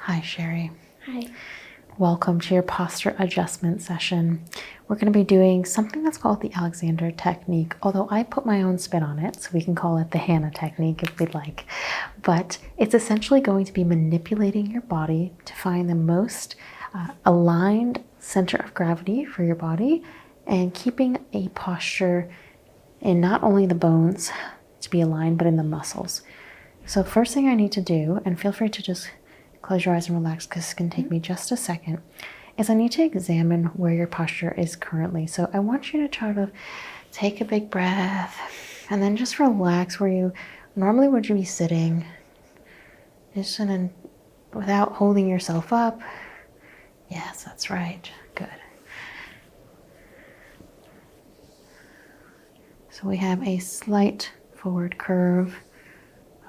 Hi, Sherri. Hi. Welcome to your posture adjustment session. We're going to be doing something that's called the Alexander technique, although I put my own spin on it, so we can call it the Hannah technique if we'd like. But it's essentially going to be manipulating your body to find the most aligned center of gravity for your body and keeping a posture in not only the bones to be aligned, but in the muscles. So first thing I need to do, and feel free to just close your eyes and relax because this can take me just a second, is I need to examine where your posture is currently. So I want you to try to take a big breath and then just relax where you normally would you be sitting. Just without holding yourself up. Yes, that's right. Good. So we have a slight forward curve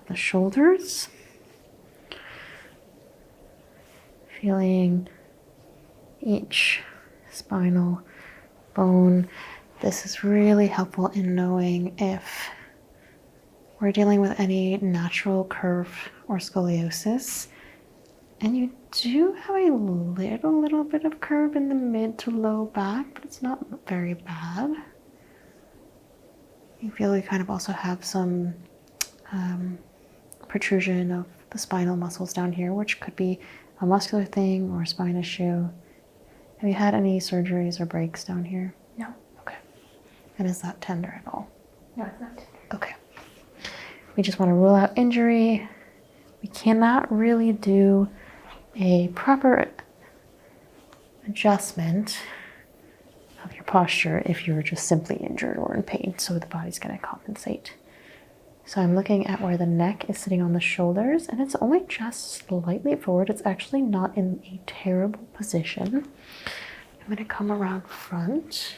of the shoulders. Feeling each spinal bone. This is really helpful in knowing if we're dealing with any natural curve or scoliosis. And you do have a little bit of curve in the mid to low back, but it's not very bad. You feel you kind of also have some protrusion of the spinal muscles down here, which could be a muscular thing or a spine issue. Have you had any surgeries or breaks down here? No. Okay. And is that tender at all? No, it's not. Okay. We just want to rule out injury. We cannot really do a proper adjustment of your posture if you're just simply injured or in pain, so the body's going to compensate. So I'm looking at where the neck is sitting on the shoulders, and it's only just slightly forward. It's actually not in a terrible position. I'm going to come around front,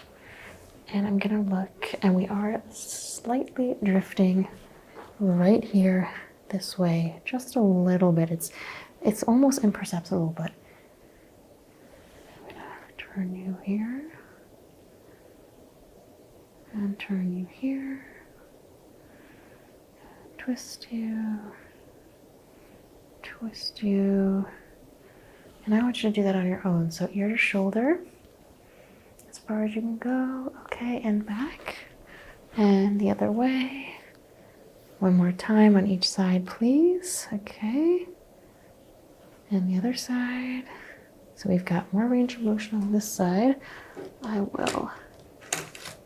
and I'm going to look, and we are slightly drifting right here this way, just a little bit. It's almost imperceptible, but I'm going to turn you here, and turn you here. Twist you, and I want you to do that on your own. So ear to shoulder, as far as you can go. Okay, and back, and the other way. One more time on each side, please. Okay, and the other side. So we've got more range of motion on this side. I will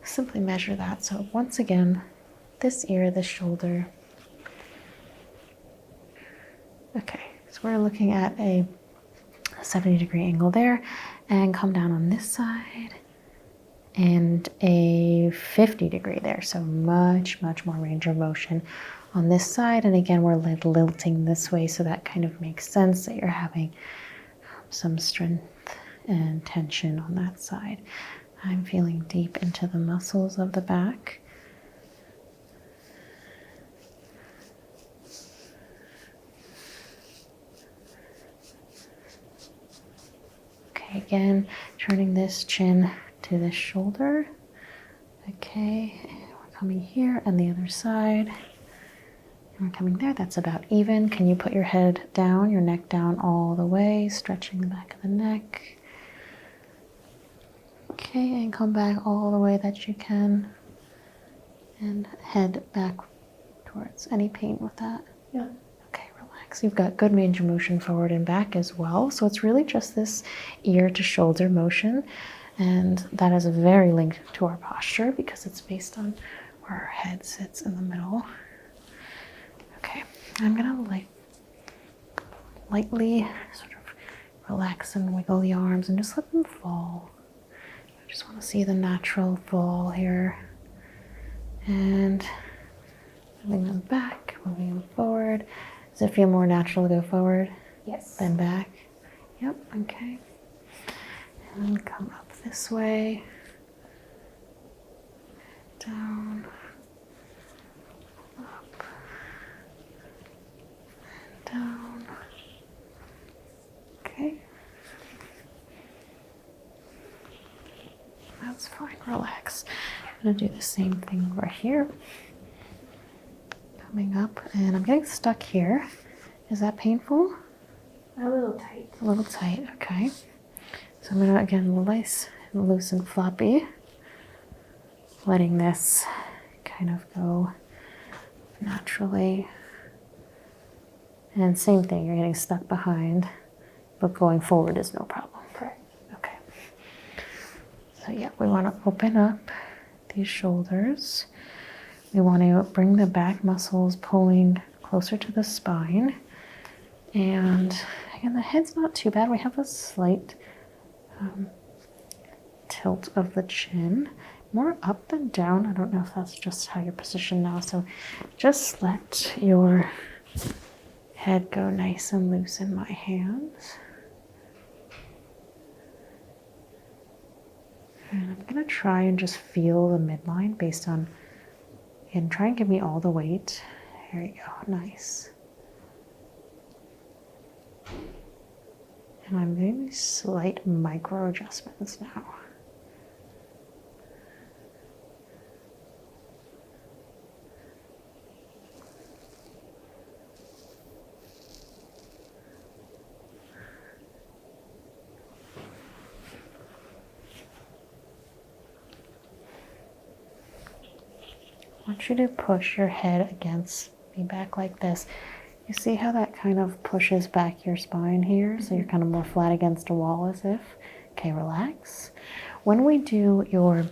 simply measure that. So once again, this ear, this shoulder. Okay, so we're looking at a 70-degree angle there, and come down on this side, and a 50-degree there. So much more range of motion on this side. And again, we're lilting this way, so that kind of makes sense that you're having some strength and tension on that side. I'm feeling deep into the muscles of the back. Again, turning this chin to this shoulder. Okay, and we're coming here and the other side. And we're coming there. That's about even. Can you put your head down, your neck down all the way, stretching the back of the neck. Okay, and come back all the way that you can. And head back towards. Any pain with that? Yeah. So you've got good range of motion forward and back as well. So it's really just this ear to shoulder motion. And that is very linked to our posture because it's based on where our head sits in the middle. Okay, I'm gonna lightly sort of relax and wiggle the arms and just let them fall. I just want to see the natural fall here. And moving them back, moving them forward. Does it feel more natural to go forward? Yes. Then back? Yep, okay. And then come up this way. Down. Up. Down. Okay. That's fine, relax. I'm gonna do the same thing over here. Coming up, and I'm getting stuck here. Is that painful? A little tight. A little tight, okay. So I'm gonna, again, nice and loose and floppy. Letting this kind of go naturally. And same thing, you're getting stuck behind, but going forward is no problem. Correct. Okay. So yeah, we want to open up these shoulders. We want to bring the back muscles pulling closer to the spine. And again, the head's not too bad. We have a slight tilt of the chin. More up than down. I don't know if that's just how you're positioned now. So just let your head go nice and loose in my hands. And I'm going to try and just feel the midline based on, and try and give me all the weight. There you go, nice. And I'm doing these slight micro adjustments now. I want you to push your head against me back like this. You see how that kind of pushes back your spine here? So you're kind of more flat against a wall as if. Okay, relax. When we do your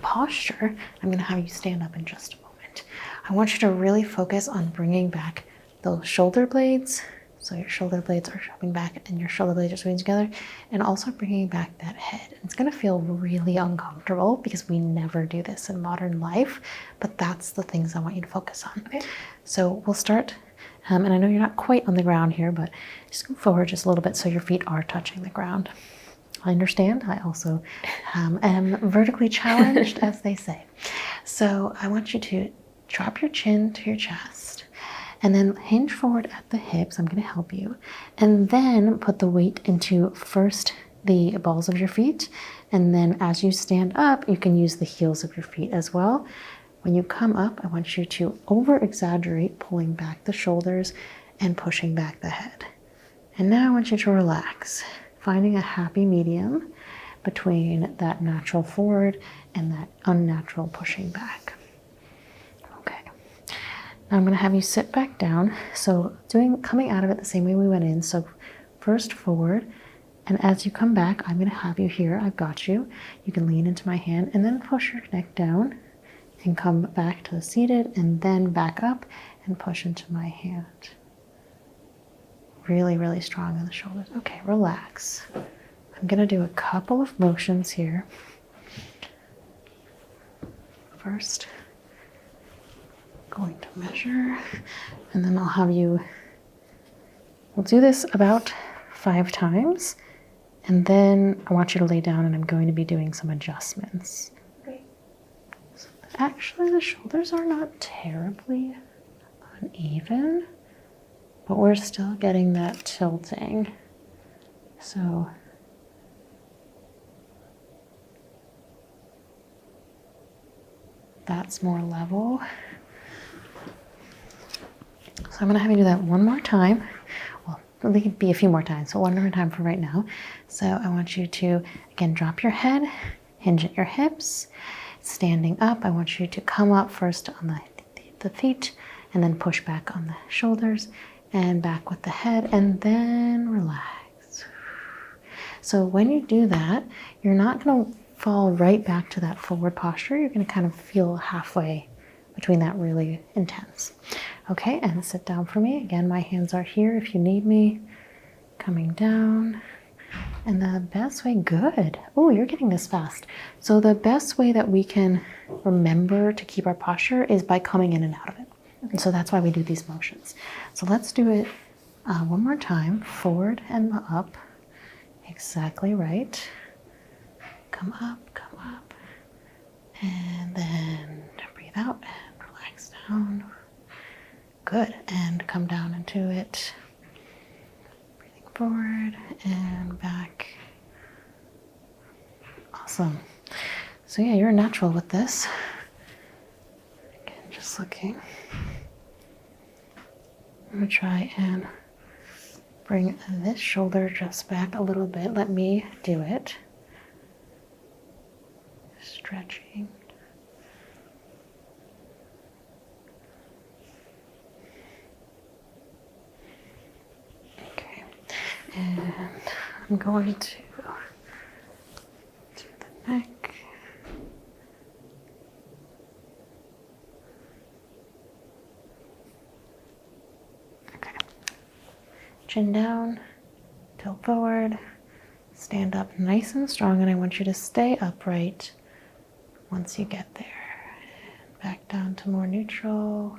posture, I'm going to have you stand up in just a moment. I want you to really focus on bringing back those shoulder blades. So your shoulder blades are shoving back and your shoulder blades are swinging together, and also bringing back that head. It's going to feel really uncomfortable because we never do this in modern life, but that's the things I want you to focus on. Okay. So we'll start, and I know you're not quite on the ground here, but just go forward just a little bit so your feet are touching the ground. I understand. I also am vertically challenged, as they say. So I want you to drop your chin to your chest. And then hinge forward at the hips. I'm going to help you. And then put the weight into first the balls of your feet. And then as you stand up, you can use the heels of your feet as well. When you come up, I want you to over-exaggerate, pulling back the shoulders and pushing back the head. And now I want you to relax, finding a happy medium between that natural forward and that unnatural pushing back. Now I'm going to have you sit back down. So coming out of it the same way we went in. So first forward, and as you come back, I'm going to have you here. I've got you. You can lean into my hand and then push your neck down and come back to the seated, and then back up and push into my hand. Really, really strong in the shoulders. Okay, relax. I'm going to do a couple of motions here. First, going to measure, and then I'll have you, we'll do this about 5 times, and then I want you to lay down and I'm going to be doing some adjustments. Okay. So actually the shoulders are not terribly uneven, but we're still getting that tilting. So that's more level. So I'm going to have you do that one more time. Well, it could be a few more times, so one more time for right now. So I want you to, again, drop your head, hinge at your hips. Standing up, I want you to come up first on the feet, and then push back on the shoulders, and back with the head, and then relax. So when you do that, you're not going to fall right back to that forward posture. You're going to kind of feel halfway between that, really intense. Okay, and sit down for me. Again, my hands are here if you need me. Coming down. And the best way, good. Oh, you're getting this fast. So the best way that we can remember to keep our posture is by coming in and out of it. Okay. And so that's why we do these motions. So let's do it one more time. Forward and up. Exactly right. Come up. And then breathe out and relax down. Good, and come down into it. Breathing forward and back. Awesome. So yeah, you're natural with this. Again, just looking. I'm gonna try and Bring this shoulder just back a little bit. Let me do it. Stretching. Okay. And I'm going to do the neck. Okay. Chin down, tilt forward, stand up nice and strong, and I want you to stay upright once you get there. And back down to more neutral.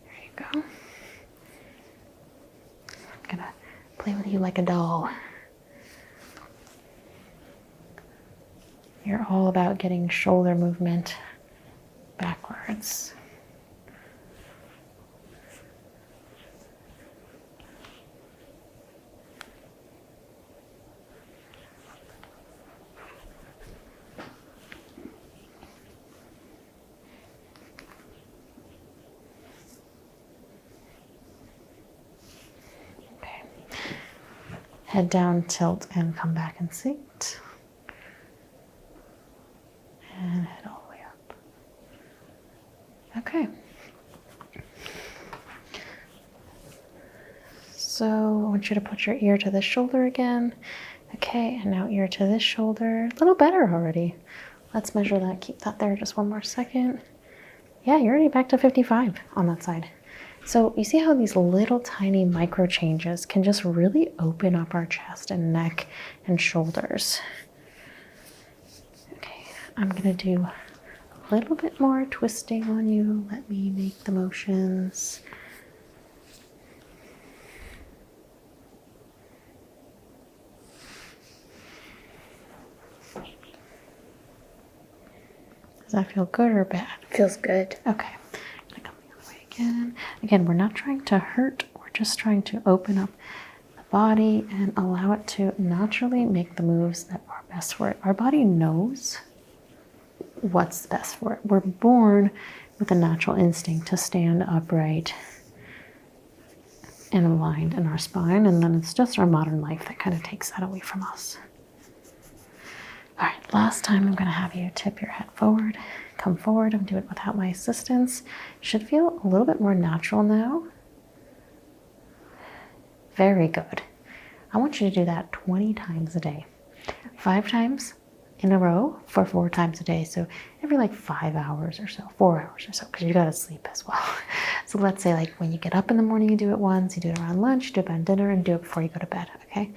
There you go. I'm gonna play with you like a doll. You're all about getting shoulder movement backwards. Head down, tilt, and come back and sit. And head all the way up. Okay. So I want you to put your ear to this shoulder again. Okay, and now ear to this shoulder. A little better already. Let's measure that. Keep that there just one more second. Yeah, you're already back to 55 on that side. So you see how these little tiny micro changes can just really open up our chest and neck and shoulders. Okay, I'm gonna do a little bit more twisting on you. Let me make the motions. Does that feel good or bad? Feels good. Okay. Again, we're not trying to hurt, we're just trying to open up the body and allow it to naturally make the moves that are best for it. Our body knows what's best for it. We're born with a natural instinct to stand upright and aligned in our spine, and then it's just our modern life that kind of takes that away from us. All right, last time I'm going to have you tip your head forward, come forward, and do it without my assistance. Should feel a little bit more natural now. Very good. I want you to do that 20 times a day. 5 times in a row for 4 times a day. So every like 5 hours or so, 4 hours or so, because you got to sleep as well. So let's say like when you get up in the morning, you do it once, you do it around lunch, you do it around dinner, and do it before you go to bed, okay?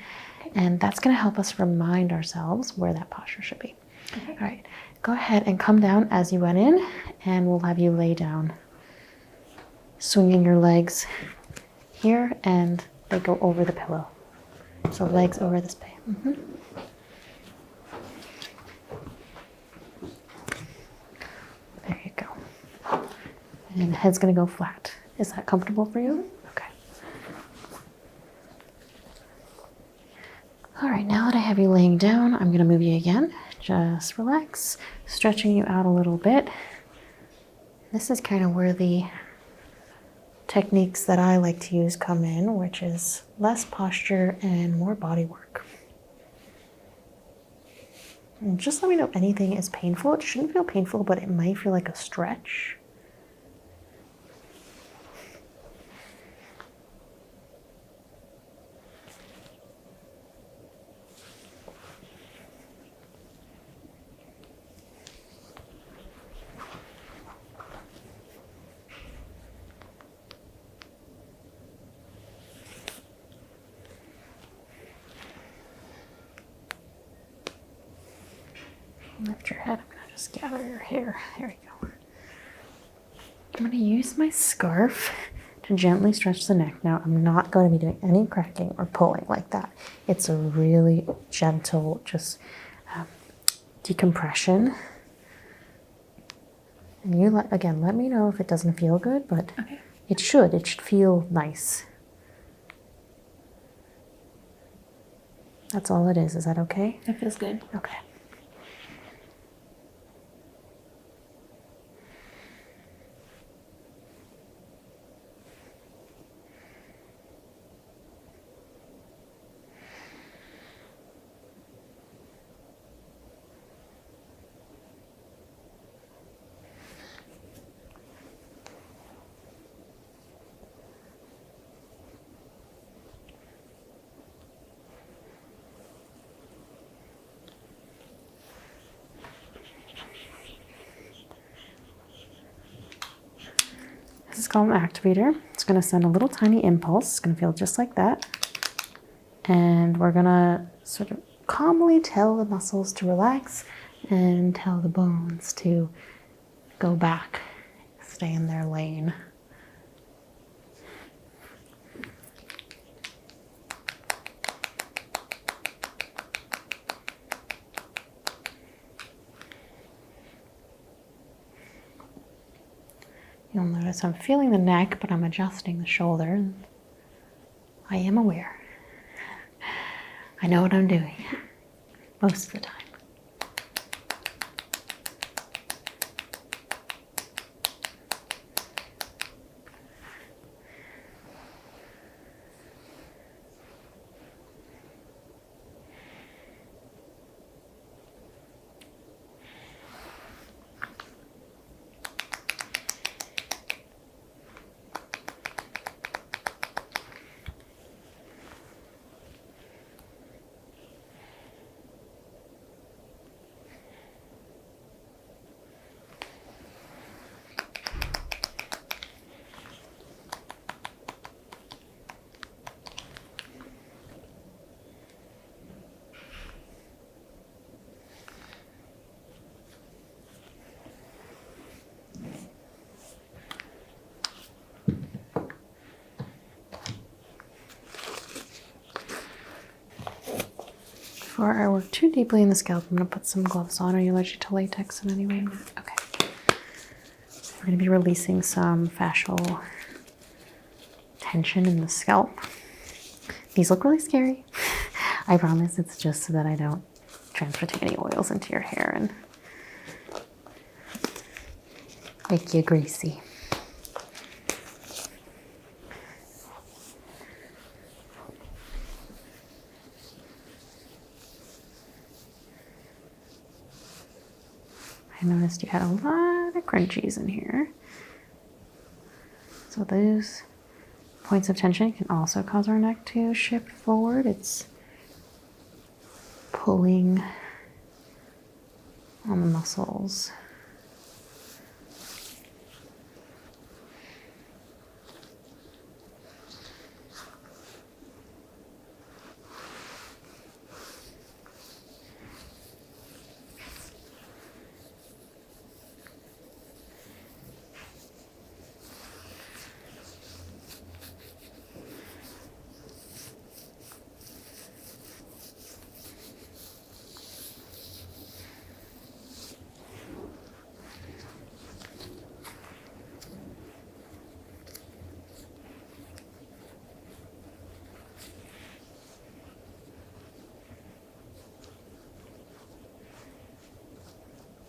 And that's going to help us remind ourselves where that posture should be. Okay. All right, go ahead and come down as you went in, and we'll have you lay down, swinging your legs here, and they go over the pillow. So legs over this pillow. Mm-hmm. There you go. And the head's going to go flat. Is that comfortable for you? Okay. All right, now that I have you laying down, I'm going to move you again. Just relax, stretching you out a little bit. This is kind of where the techniques that I like to use come in, which is less posture and more body work. And just let me know if anything is painful. It shouldn't feel painful, but it might feel like a stretch. Lift your head. I'm going to just gather your hair. There we go. I'm going to use my scarf to gently stretch the neck. Now, I'm not going to be doing any cracking or pulling like that. It's a really gentle, just decompression. And you, again, let me know if it doesn't feel good, but okay. It should feel nice. That's all it is. Is that okay? That feels good. Okay. This is called an activator. It's going to send a little tiny impulse. It's going to feel just like that. And we're going to sort of calmly tell the muscles to relax and tell the bones to go back, stay in their lane. You'll notice I'm feeling the neck, but I'm adjusting the shoulder. I am aware. I know what I'm doing most of the time. Before I work too deeply in the scalp, I'm going to put some gloves on. Are you allergic to latex in any way? Okay. We're going to be releasing some fascial tension in the scalp. These look really scary. I promise it's just so that I don't transfer too many oils into your hair and make you greasy. I noticed you had a lot of crunchies in here. So those points of tension can also cause our neck to shift forward. It's pulling on the muscles.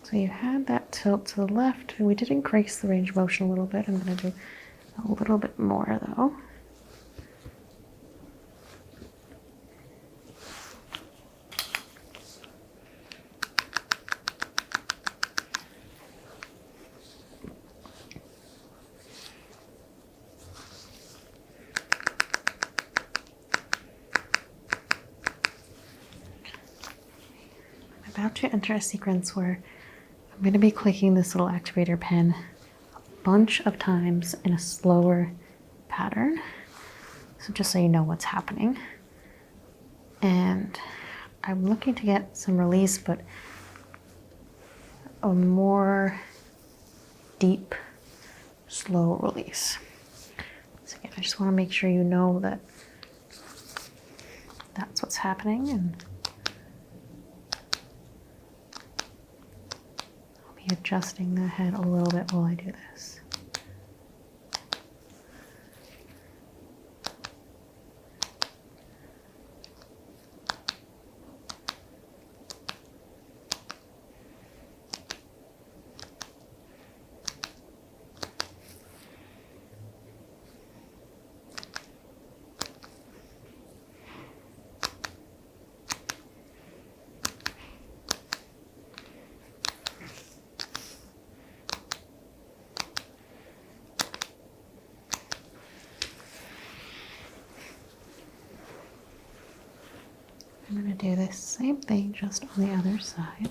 So you had that tilt to the left, and we did increase the range of motion a little bit. I'm going to do a little bit more though. I'm about to enter a sequence where I'm going to be clicking this little activator pen a bunch of times in a slower pattern. So just so you know what's happening. And I'm looking to get some release, but a more deep, slow release. So again, I just want to make sure you know that that's what's happening, and adjusting the head a little bit while I do this. I'm going to do this same thing just on the other side.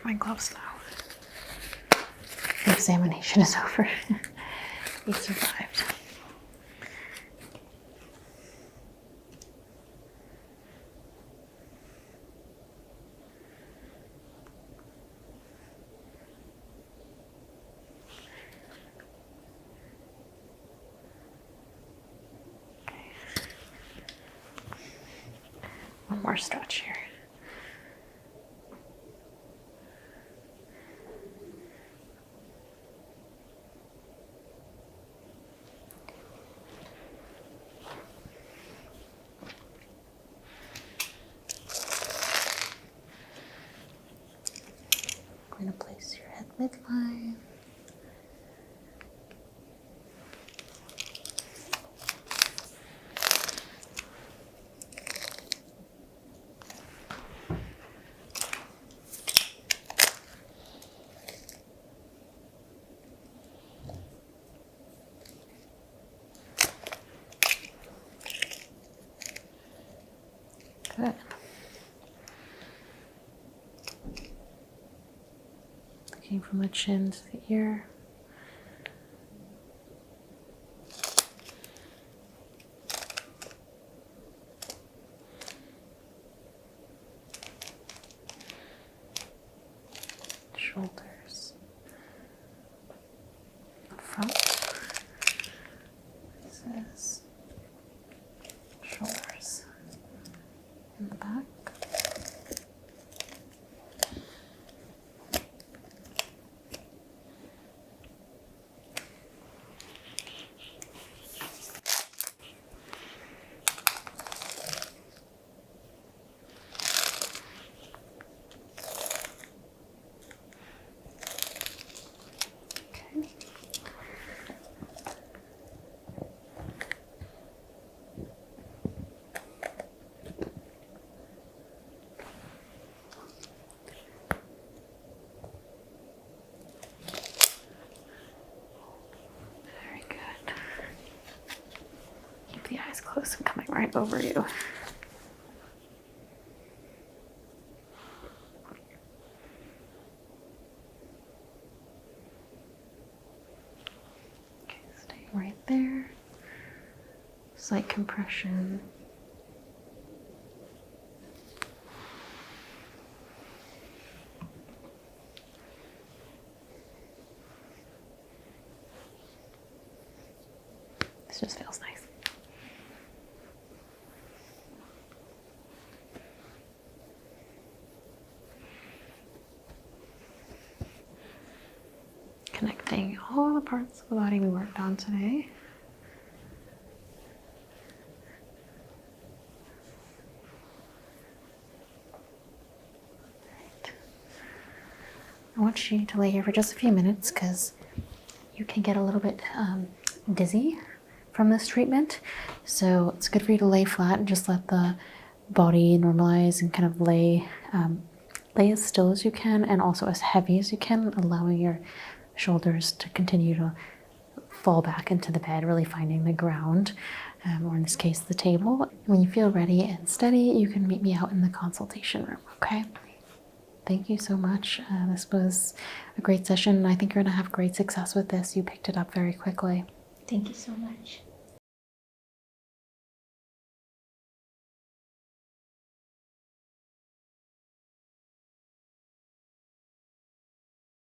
my gloves now. The examination is over. He survived. One more stretch here. I'm going to place your head midline. Good. Looking from the chin to the ear. Shoulders. The front. This is shoulders. In the back. Okay. Very good. Keep the eyes closed. I'm coming right over you. Okay, stay right there. Slight compression. This just feels nice. Connecting all the parts of the body we worked on today. Right. I want you to lay here for just a few minutes because you can get a little bit dizzy from this treatment. So it's good for you to lay flat and just let the body normalize and kind of lay as still as you can and also as heavy as you can, allowing your shoulders to continue to fall back into the bed, really finding the ground, or in this case, the table. When you feel ready and steady, you can meet me out in the consultation room, okay? Thank you so much. This was a great session. I think you're gonna have great success with this. You picked it up very quickly. Thank you so much.